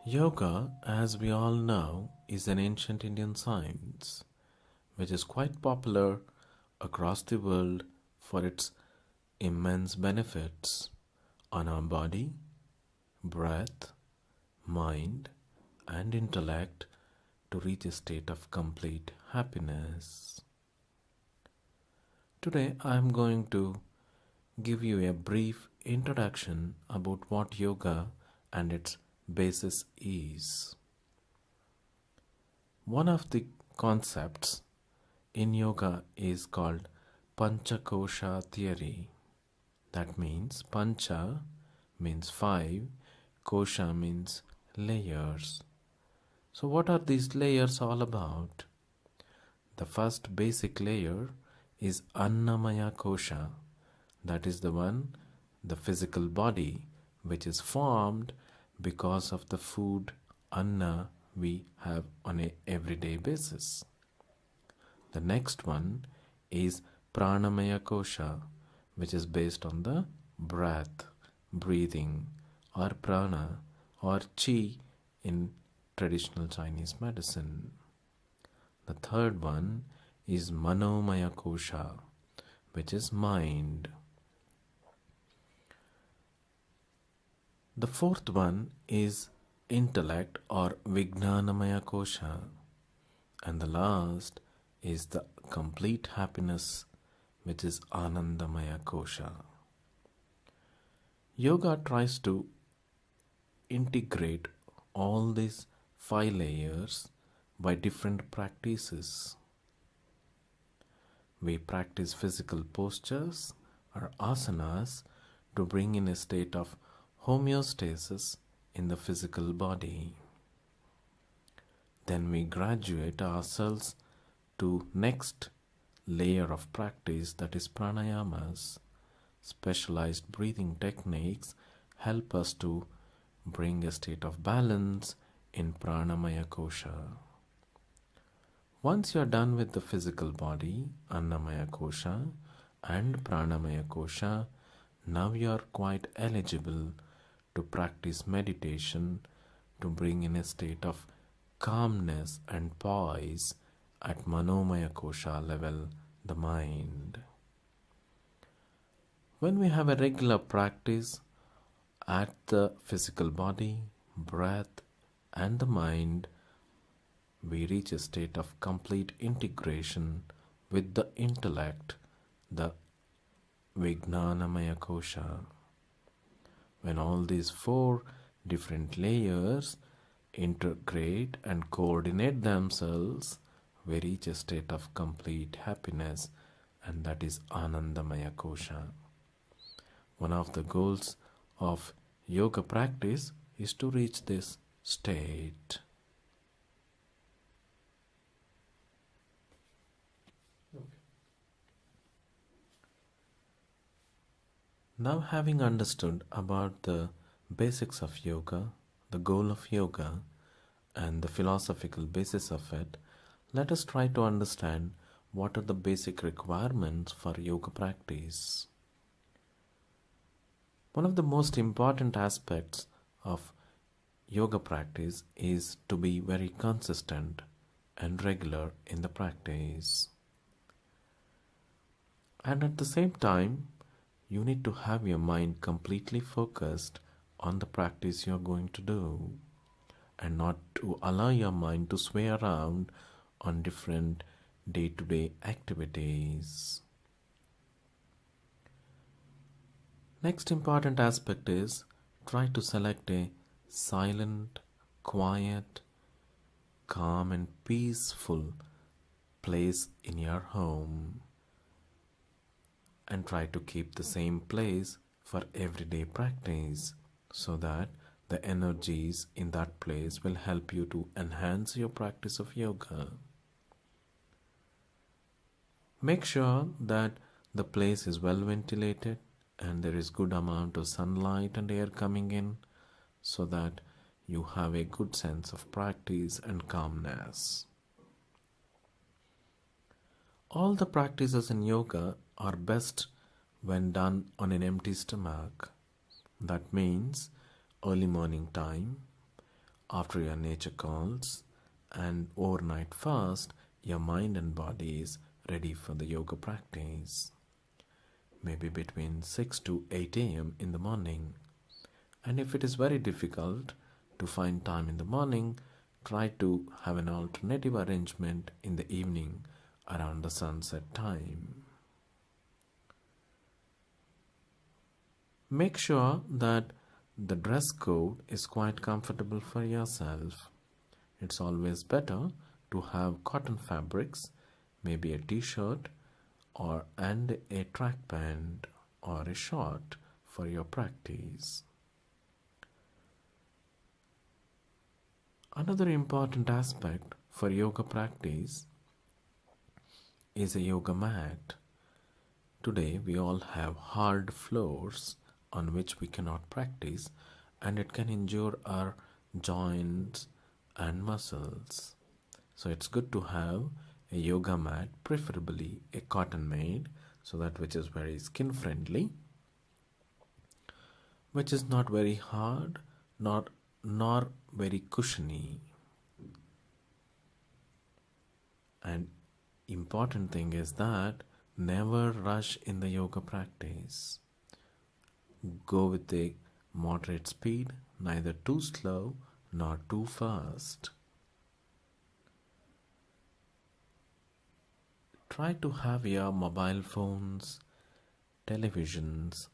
Yoga, as we all know, is an ancient Indian science which is quite popular across the world for its immense benefits on our body, breath, mind, and intellect to reach a state of complete happiness. Today I am going to give you a brief introduction about what yoga and its basis is. One of the concepts in yoga is called Panchakosha theory. That means Pancha means five, Kosha means layers. So, what are these layers all about? The first basic layer is Annamaya Kosha. That is the one, the physical body, which is formed because of the food Anna we have on a everyday basis. The next one is Pranamaya Kosha, which is based on the breath, breathing, or prana, or chi in traditional Chinese medicine. The third one is Manomaya Kosha, which is mind. The fourth one is intellect or Vijnanamaya Kosha. And the last is the complete happiness, which is Anandamaya Kosha. Yoga tries to integrate all these five layers by different practices. We practice physical postures or asanas to bring in a state of homeostasis in the physical body. Then we graduate ourselves to next layer of practice, that is pranayamas. Specialized breathing techniques help us to bring a state of balance in pranamaya kosha. Once you are done with the physical body, annamaya kosha and pranamaya kosha, now you are quite eligible to practice meditation to bring in a state of calmness and poise at manomaya kosha level, the mind. When we have a regular practice at the physical body, breath, and the mind, we reach a state of complete integration with the intellect, the Vijnanamaya kosha. When all these four different layers integrate and coordinate themselves, we reach a state of complete happiness, and that is Anandamaya kosha. One of the goals of yoga practice is to reach this state. Now, having understood about the basics of yoga, the goal of yoga, and the philosophical basis of it, let us try to understand what are the basic requirements for yoga practice. One of the most important aspects of yoga practice is to be very consistent and regular in the practice. And at the same time, you need to have your mind completely focused on the practice you are going to do, and not to allow your mind to sway around on different day-to-day activities. Next important aspect is try to select a silent, quiet, calm and peaceful place in your home, and try to keep the same place for everyday practice so that the energies in that place will help you to enhance your practice of yoga. Make sure that the place is well ventilated and there is good amount of sunlight and air coming in so that you have a good sense of practice and calmness. All the practices in yoga are best when done on an empty stomach. That means early morning time, After your nature calls and overnight fast, your mind and body is ready for the yoga practice. Maybe between 6 to 8 a.m. in the morning. And if it is very difficult to find time in the morning, try to have an alternative arrangement in the evening around the sunset time. Make sure that the dress code is quite comfortable for yourself. It's always better to have cotton fabrics, maybe a t-shirt and a track pant or a short for your practice. Another important aspect for yoga practice is a yoga mat. Today we all have hard floors on which we cannot practice, and it can injure our joints and muscles. So it's good to have a yoga mat, preferably a cotton made, so that which is very skin friendly, which is not very hard nor very cushiony. And important thing is that never rush in the yoga practice. Go with a moderate speed, neither too slow nor too fast. Try to have your mobile phones, televisions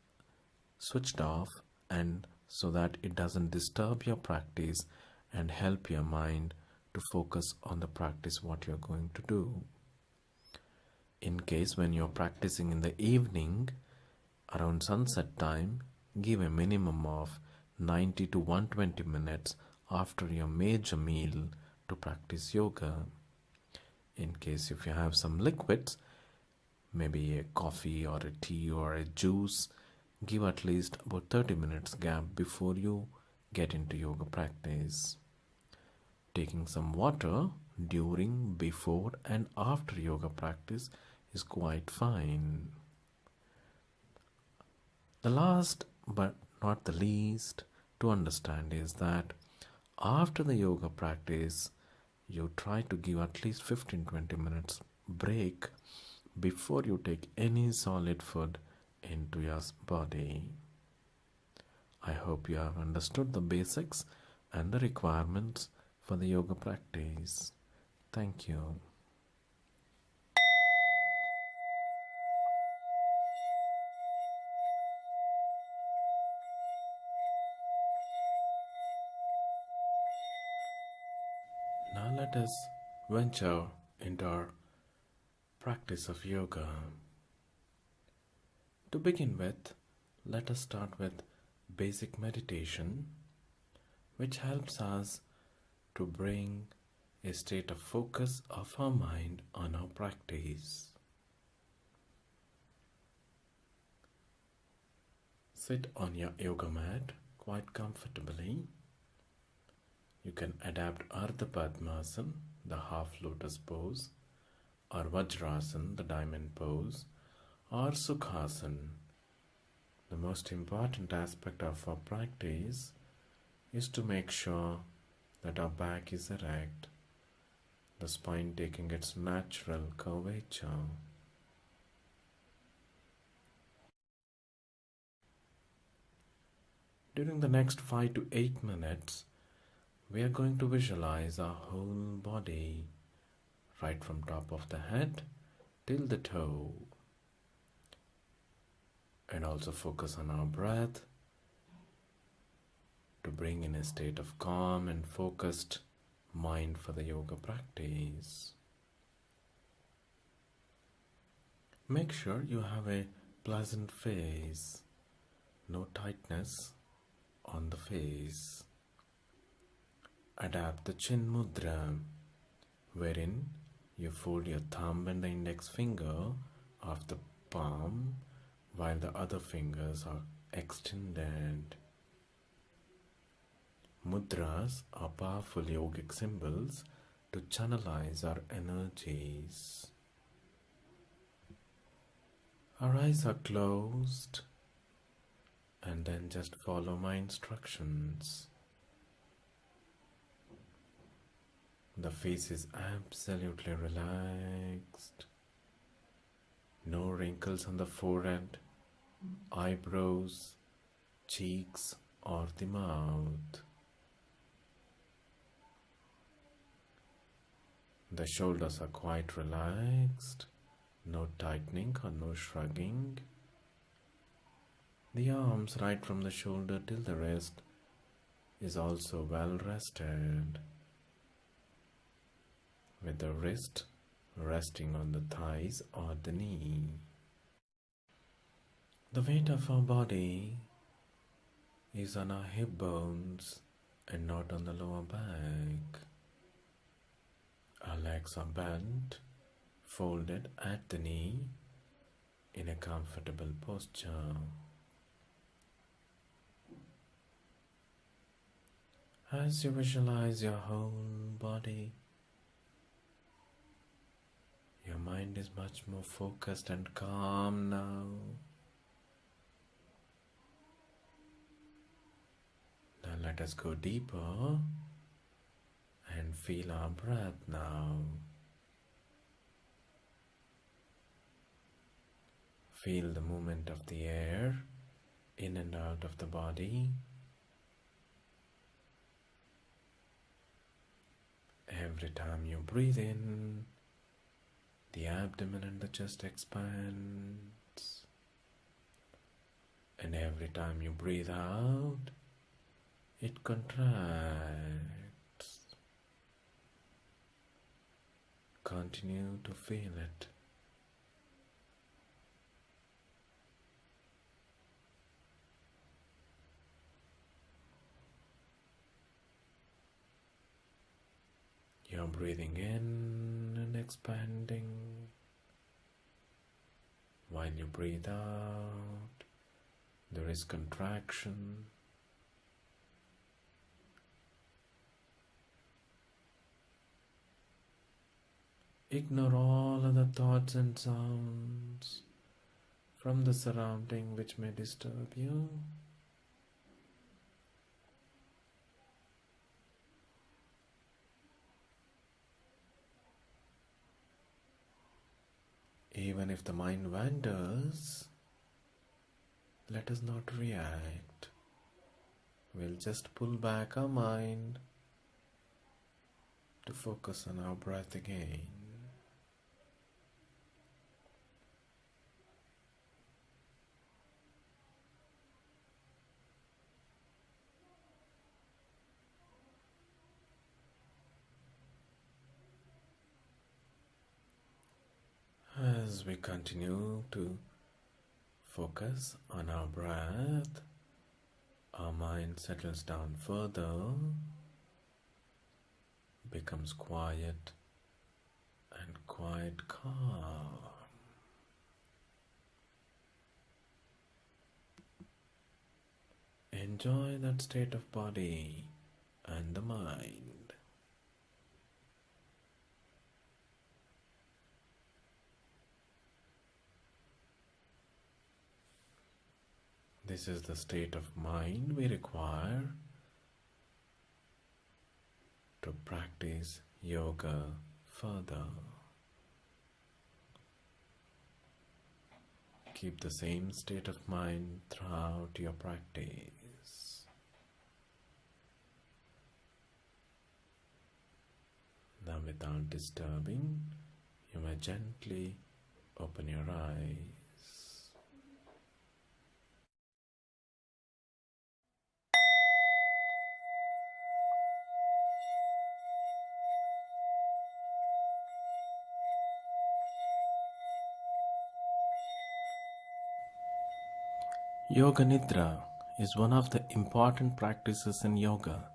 switched off, and so that it doesn't disturb your practice and help your mind to focus on the practice what you're going to do. In case when you're practicing in the evening around sunset time, give a minimum of 90 to 120 minutes after your major meal to practice yoga. In case if you have some liquids, maybe a coffee or a tea or a juice, give at least about 30 minutes gap before you get into yoga practice. Taking some water during, before and after yoga practice is quite fine. The last but not the least to understand is that after the yoga practice, you try to give at least 15-20 minutes break before you take any solid food into your body. I hope you have understood the basics and the requirements for the yoga practice. Thank you. Now let us venture into our practice of yoga. To begin with, let us start with basic meditation, which helps us to bring a state of focus of our mind on our practice. Sit on your yoga mat quite comfortably. You can adapt Ardha Padmasana, the half lotus pose, or Vajrasana, the diamond pose, or Sukhasana. The most important aspect of our practice is to make sure that our back is erect, the spine taking its natural curvature. During the next 5 to 8 minutes, we are going to visualize our whole body, right from top of the head till the toe, and also focus on our breath to bring in a state of calm and focused mind for the yoga practice. Make sure you have a pleasant face, no tightness on the face. Adapt the chin mudra, wherein you fold your thumb and the index finger of the palm while the other fingers are extended. Mudras are powerful yogic symbols to channelize our energies. Our eyes are closed, and then just follow my instructions. The face is absolutely relaxed. No wrinkles on the forehead, eyebrows, cheeks, or the mouth. The shoulders are quite relaxed, no tightening or no shrugging. The arms right from the shoulder till the wrist is also well rested, with the wrist resting on the thighs or the knee. The weight of our body is on our hip bones and not on the lower back. Our legs are bent, folded at the knee in a comfortable posture. As you visualize your whole body, your mind is much more focused and calm now. Now let us go deeper and feel our breath now. Feel the movement of the air in and out of the body. Every time you breathe in, the abdomen and the chest expands. And every time you breathe out, it contracts. Continue to feel it. You're breathing in and expanding. While you breathe out, there is contraction. Ignore all other thoughts and sounds from the surrounding which may disturb you. Even if the mind wanders, let us not react. We'll just pull back our mind to focus on our breath again. As we continue to focus on our breath, our mind settles down further, becomes quiet and quite calm. Enjoy that state of body and the mind. This is the state of mind we require to practice yoga further. Keep the same state of mind throughout your practice. Now, without disturbing, you may gently open your eyes. Yoga Nidra is one of the important practices in yoga.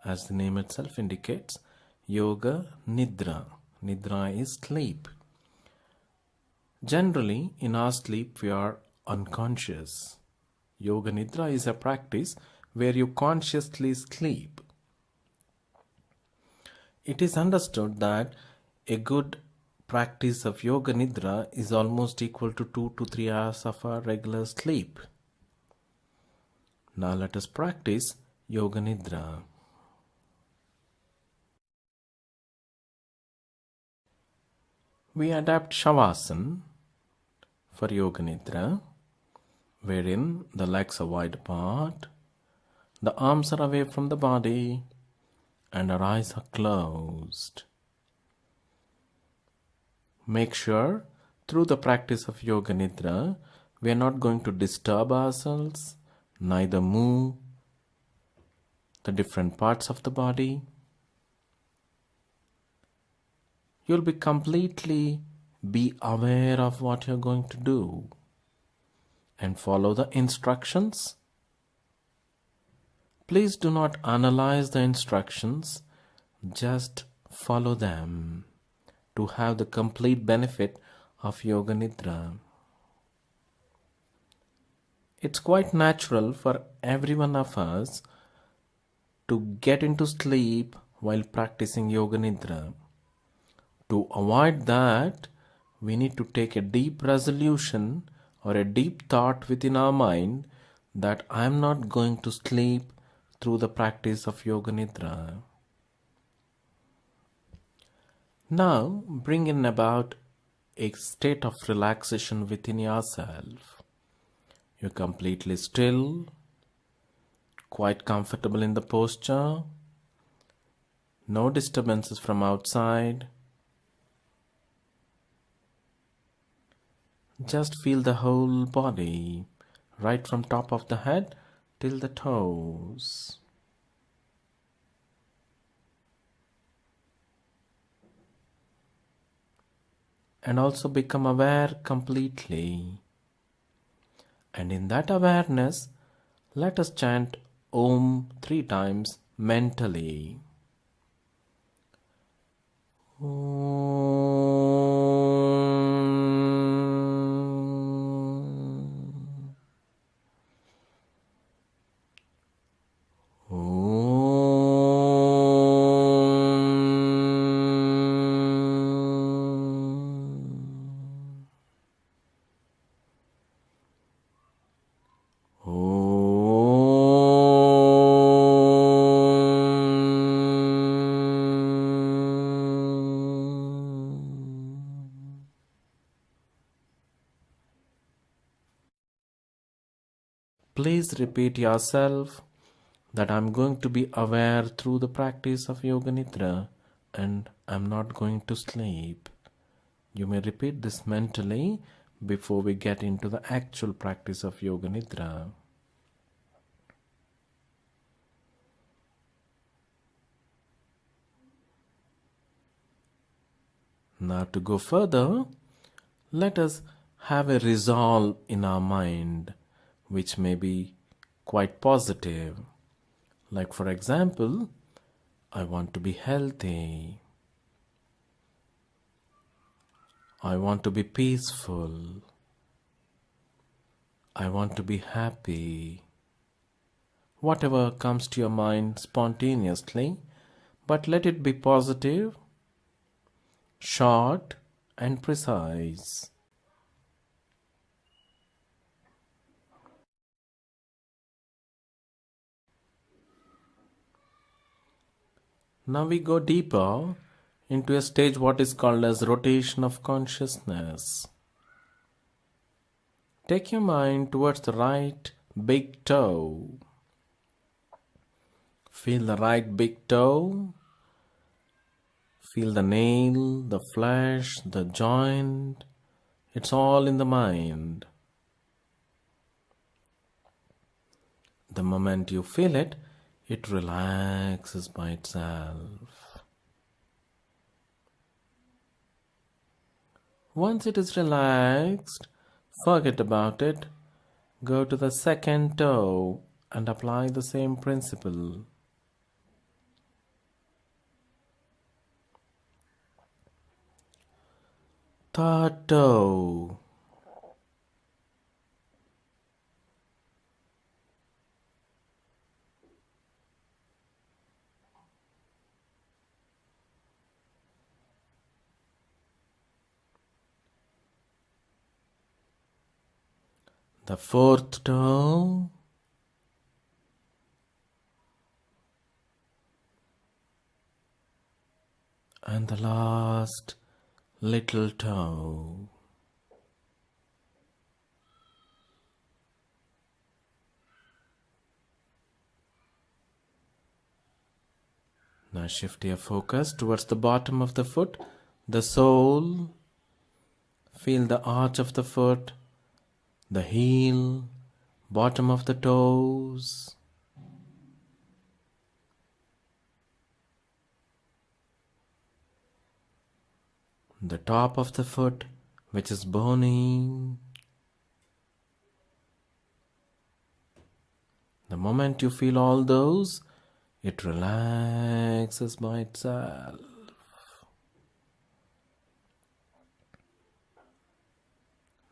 As the name itself indicates, Yoga Nidra. Nidra is sleep. Generally, in our sleep, we are unconscious. Yoga Nidra is a practice where you consciously sleep. It is understood that a good practice of Yoga Nidra is almost equal to 2 to 3 hours of our regular sleep. Now let us practice Yoga Nidra. We adapt Shavasana for Yoga Nidra, wherein the legs are wide apart, the arms are away from the body, and our eyes are closed. Make sure through the practice of Yoga Nidra, we are not going to disturb ourselves, neither move the different parts of the body. You'll be completely be aware of what you're going to do and follow the instructions. Please do not analyze the instructions, just follow them to have the complete benefit of Yoga Nidra. It's quite natural for every one of us to get into sleep while practicing Yoga Nidra. To avoid that, we need to take a deep resolution or a deep thought within our mind that I am not going to sleep through the practice of Yoga Nidra. Now bring in about a state of relaxation within yourself. You're completely still, quite comfortable in the posture, no disturbances from outside. Just feel the whole body, right from top of the head till the toes. And also become aware completely. And in that awareness, let us chant Om 3 times mentally. Please repeat yourself that I'm going to be aware through the practice of Yoga Nidra and I'm not going to sleep. You may repeat this mentally before we get into the actual practice of Yoga Nidra. Now to go further, let us have a resolve in our mind which may be quite positive. Like for example, I want to be healthy. I want to be peaceful. I want to be happy. Whatever comes to your mind spontaneously, but let it be positive, short and precise. Now we go deeper into a stage what is called as rotation of consciousness. Take your mind towards the right big toe. Feel the right big toe. Feel the nail, the flesh, the joint. It's all in the mind. The moment you feel it, it relaxes by itself. Once it is relaxed, forget about it. Go to the second toe and apply the same principle. Third toe. The fourth toe. And the last little toe. Now shift your focus towards the bottom of the foot, the sole. Feel the arch of the foot, the heel, bottom of the toes. The top of the foot, which is bony. The moment you feel all those, it relaxes by itself.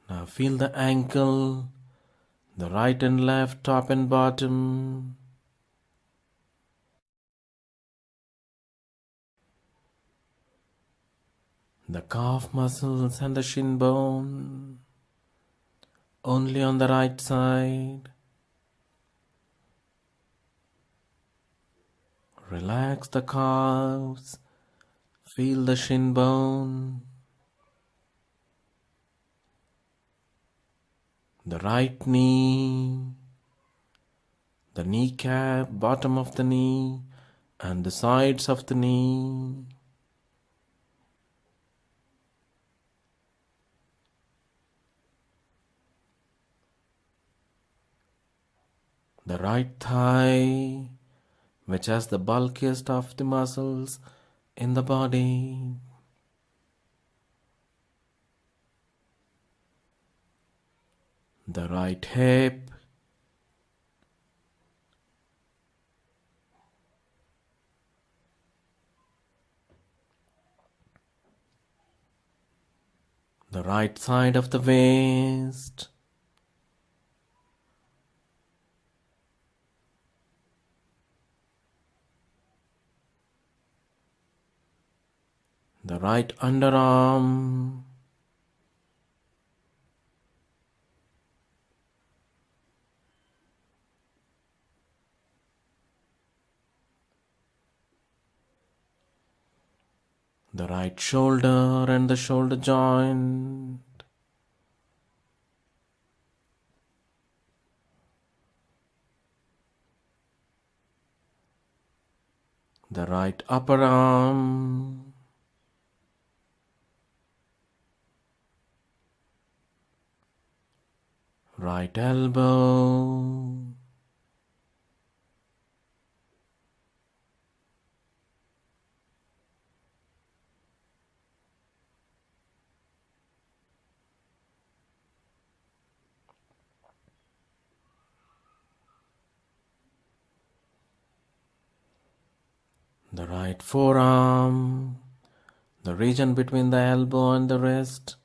Now feel the ankle, the right and left, top and bottom. The calf muscles and the shin bone, only on the right side. Relax the calves, feel the shin bone. The right knee, the kneecap, bottom of the knee, and the sides of the knee. The right thigh, which has the bulkiest of the muscles in the body. The right hip, the right side of the waist, the right underarm, the right shoulder and the shoulder joint, the right upper arm, right elbow, the right forearm, the region between the elbow and the wrist,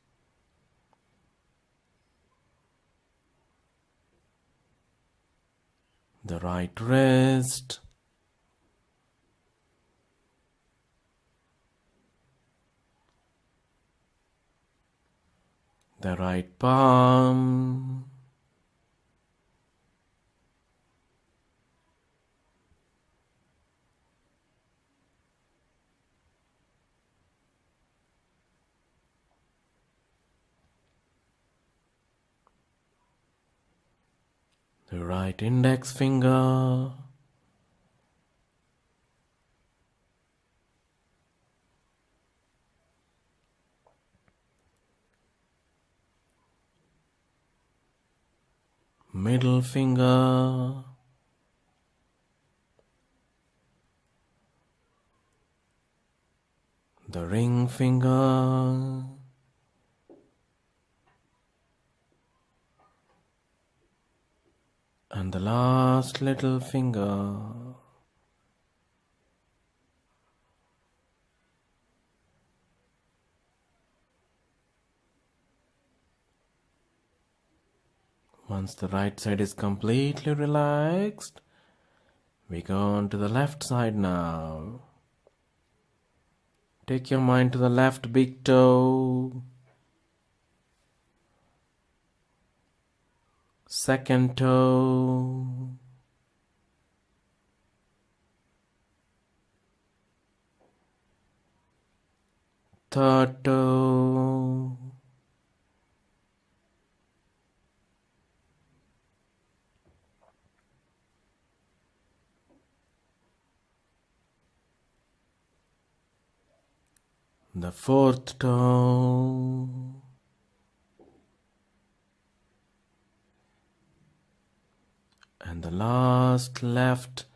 the right wrist, the right palm, the right index finger, middle finger, the ring finger, and the last little finger. Once the right side is completely relaxed, we go on to the left side now. Take your mind to the left big toe, second toe, third toe, the fourth toe, and the last left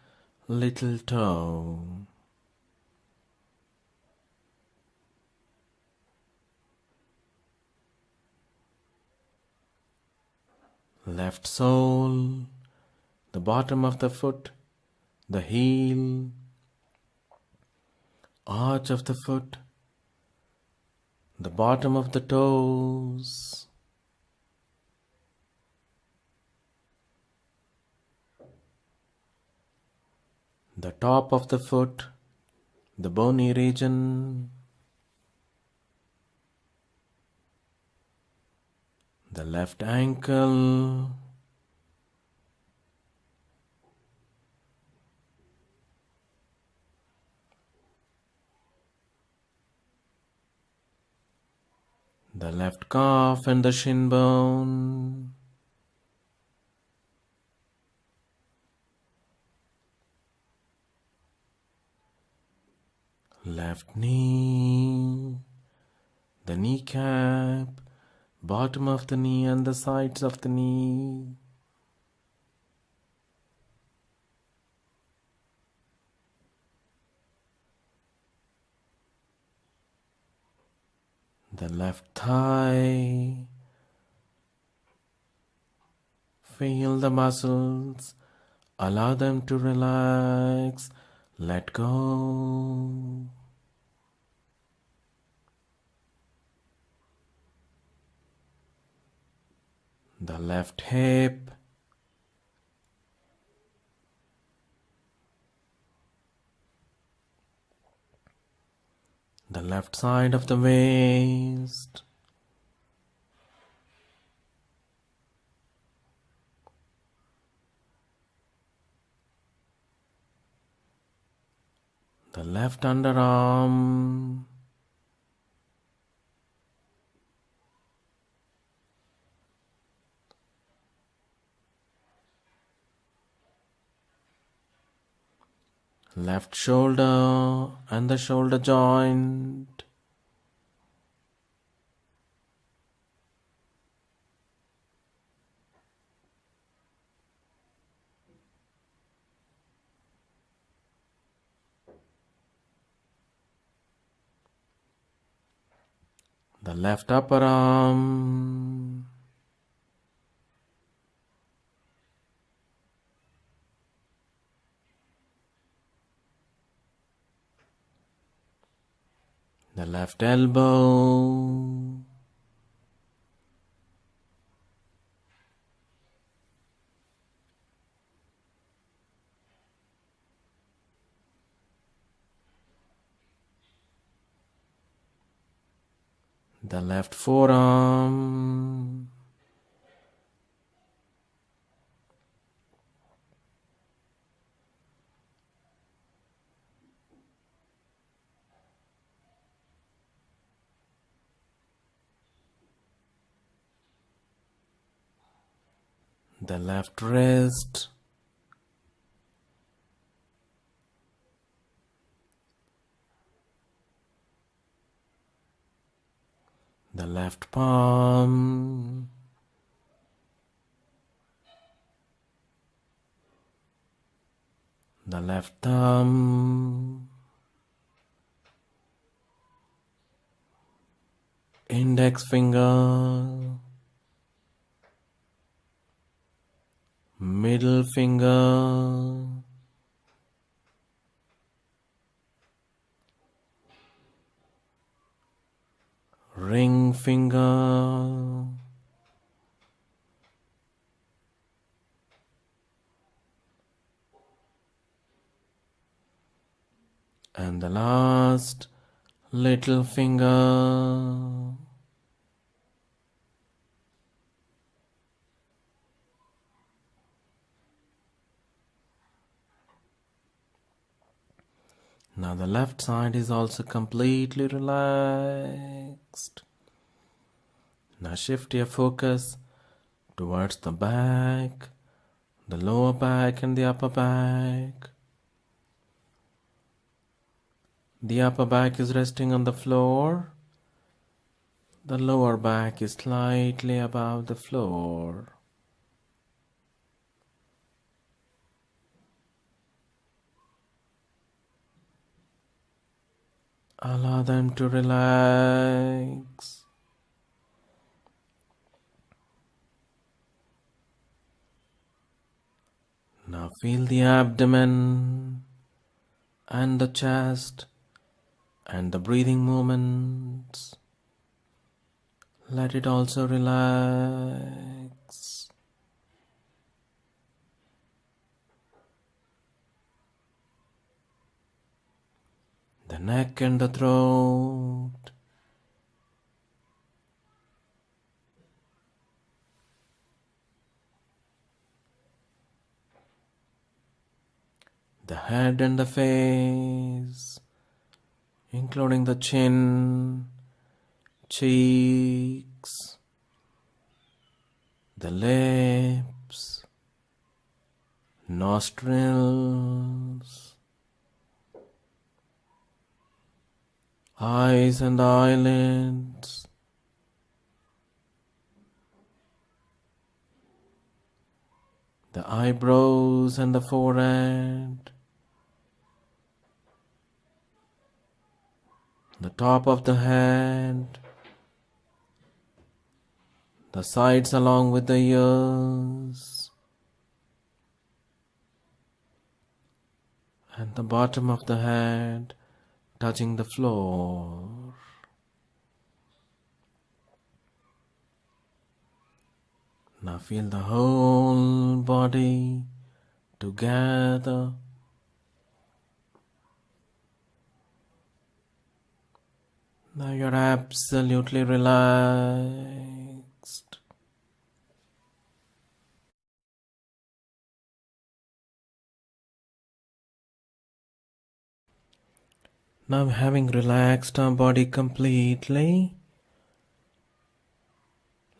little toe. Left sole, the bottom of the foot, the heel, arch of the foot, the bottom of the toes, the top of the foot, the bony region, the left ankle, the left calf and the shin bone, left knee, the kneecap, bottom of the knee and the sides of the knee, the left thigh. Feel the muscles, allow them to relax, let go. The left hip, the left side of the waist, the left underarm, left shoulder and the shoulder joint, the left upper arm, the left elbow, the left forearm, the left wrist, the left palm, the left thumb, index finger, middle finger, ring finger, and the last little finger. Now the left side is also completely relaxed. Now shift your focus towards the back, the lower back and the upper back. The upper back is resting on the floor. The lower back is slightly above the floor. Allow them to relax. Now feel the abdomen and the chest and the breathing movements. Let it also relax. The neck and the throat. The head and the face, including the chin, cheeks, the lips, nostrils, eyes and eyelids, the eyebrows and the forehead, the top of the head, the sides along with the ears, and the bottom of the head touching the floor. Now feel the whole body together. Now you're absolutely relaxed. Now, having relaxed our body completely,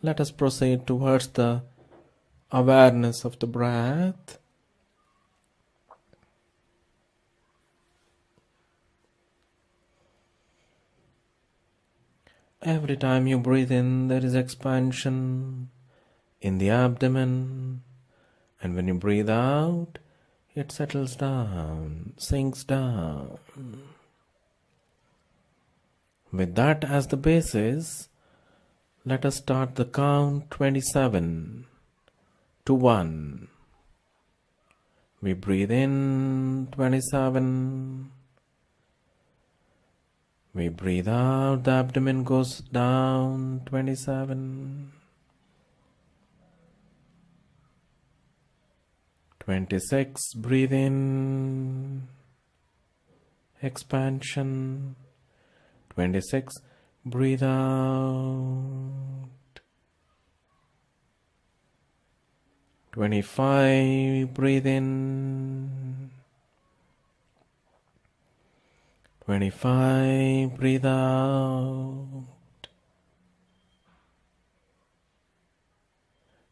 let us proceed towards the awareness of the breath. Every time you breathe in, there is expansion in the abdomen, and when you breathe out, it settles down, sinks down. With that as the basis, let us start the count 27 to 1. We breathe in 27. We breathe out, the abdomen goes down 27. 26, breathe in, expansion. 26, breathe out. 25, breathe in. 25, breathe out.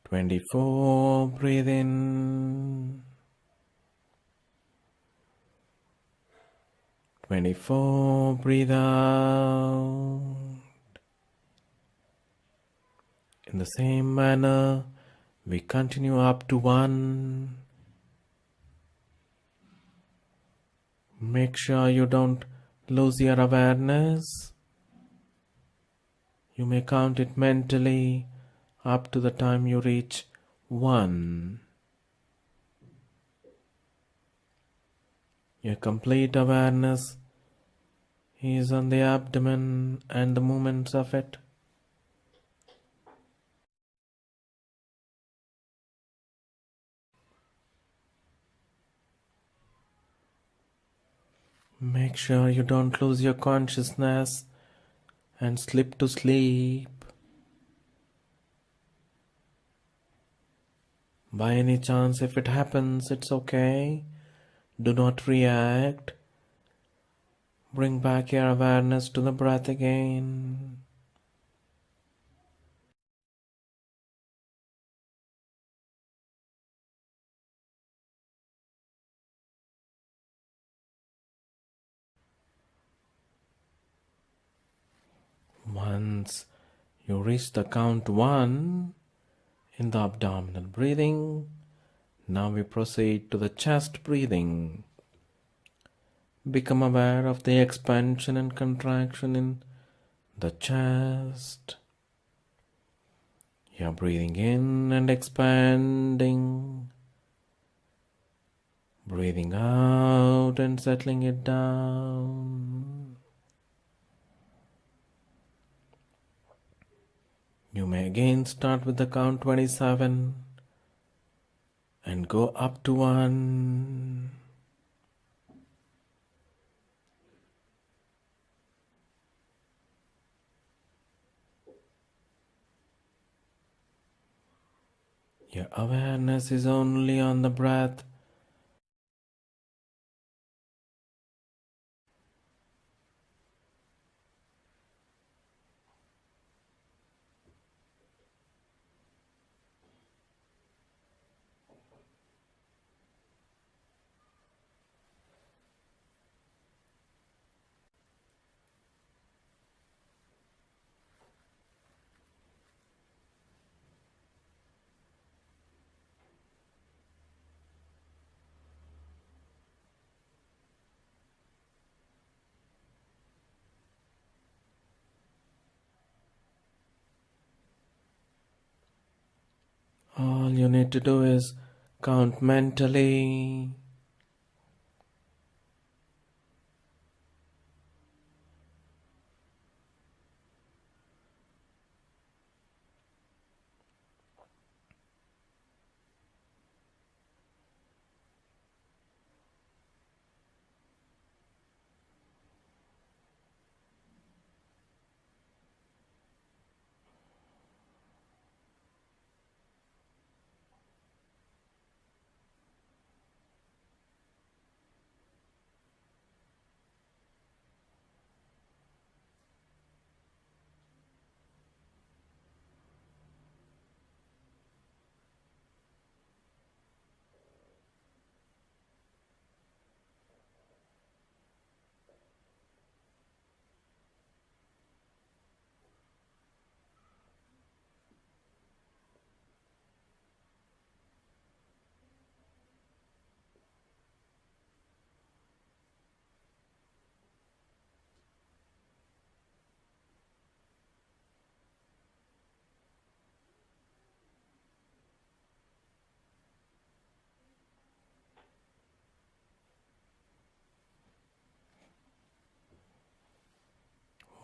24, breathe in. 24, breathe out. In the same manner, we continue up to 1. Make sure you don't lose your awareness. You may count it mentally up to the time you reach 1. Your complete awareness is on the abdomen and the movements of it. Make sure you don't lose your consciousness and slip to sleep. By any chance, if it happens, it's okay. Do not react. Bring back your awareness to the breath again. Once you reach the count 1 in the abdominal breathing, now we proceed to the chest breathing. Become aware of the expansion and contraction in the chest. You're breathing in and expanding. Breathing out and settling it down. You may again start with the count 27 and go up to 1. Your awareness is only on the breath. All you need to do is count mentally.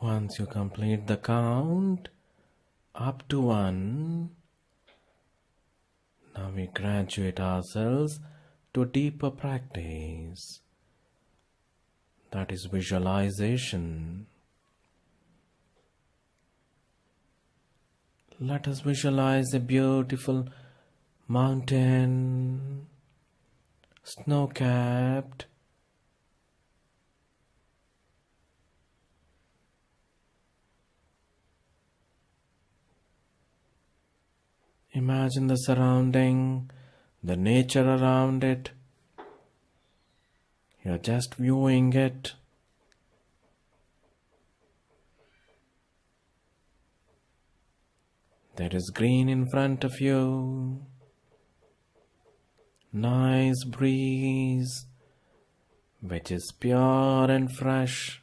Once you complete the count up to 1, now we graduate ourselves to a deeper practice. That is visualization. Let us visualize a beautiful mountain, snow-capped. Imagine the surrounding, the nature around it. You're just viewing it. There is green in front of you. Nice breeze, which is pure and fresh,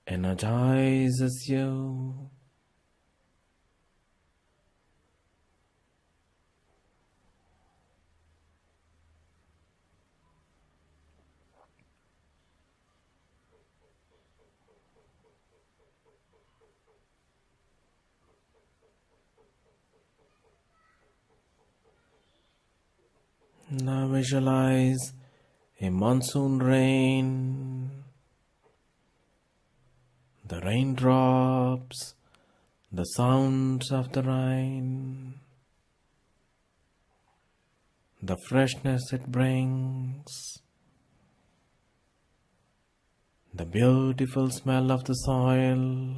energizes you. Now visualize a monsoon rain, the raindrops, the sounds of the rain, the freshness it brings. the beautiful smell of the soil,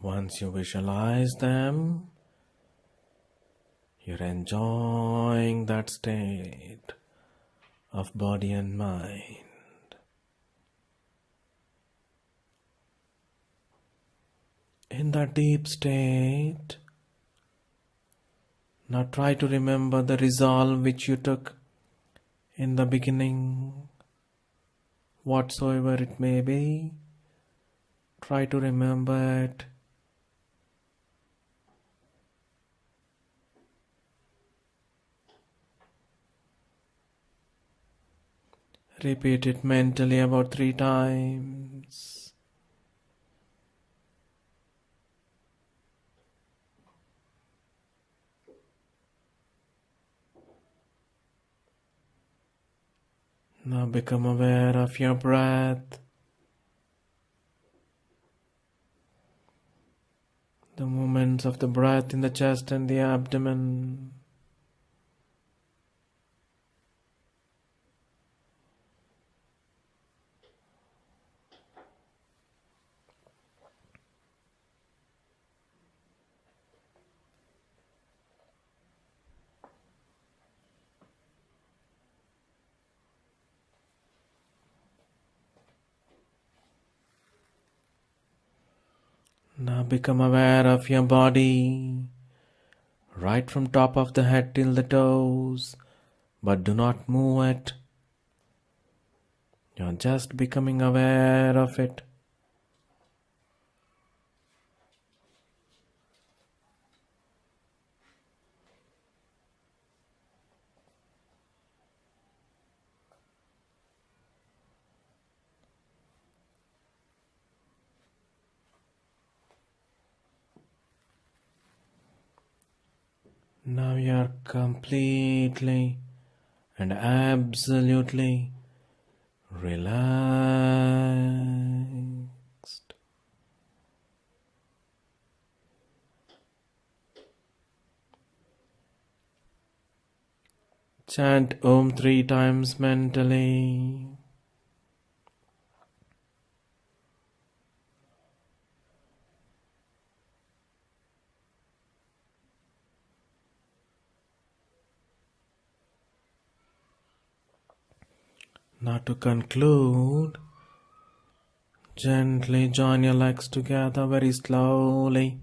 once you visualize them, you're enjoying that state of body and mind. In that deep state, now try to remember the resolve which you took in the beginning, whatsoever it may be. Try to remember it. Repeat it mentally about 3 times. Now become aware of your breath, the movements of the breath in the chest and the abdomen. Now become aware of your body, right from top of the head till the toes, but do not move it. You're just becoming aware of it. Now you are completely and absolutely relaxed. Chant Om 3 times mentally. Now to conclude, gently join your legs together very slowly.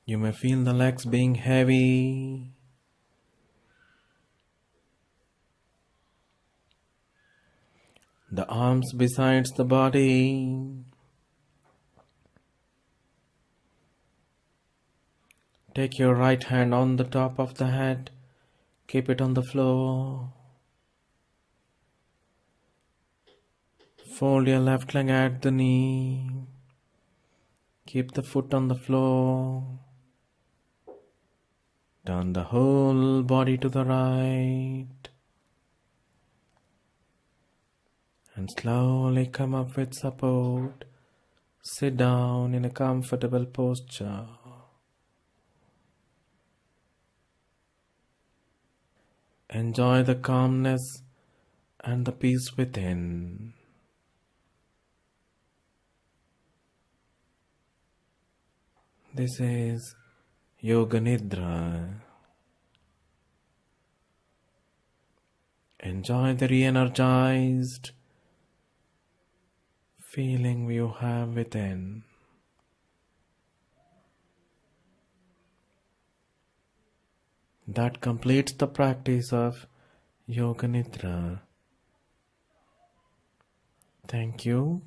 You may feel the legs being heavy. The arms besides the body. Take your right hand on the top of the head. Keep it on the floor. Fold your left leg at the knee. Keep the foot on the floor. Turn the whole body to the right. And slowly come up with support. Sit down in a comfortable posture. Enjoy the calmness and the peace within. This is Yoga Nidra. Enjoy the re-energized feeling you have within. That completes the practice of Yoga Nidra. Thank you.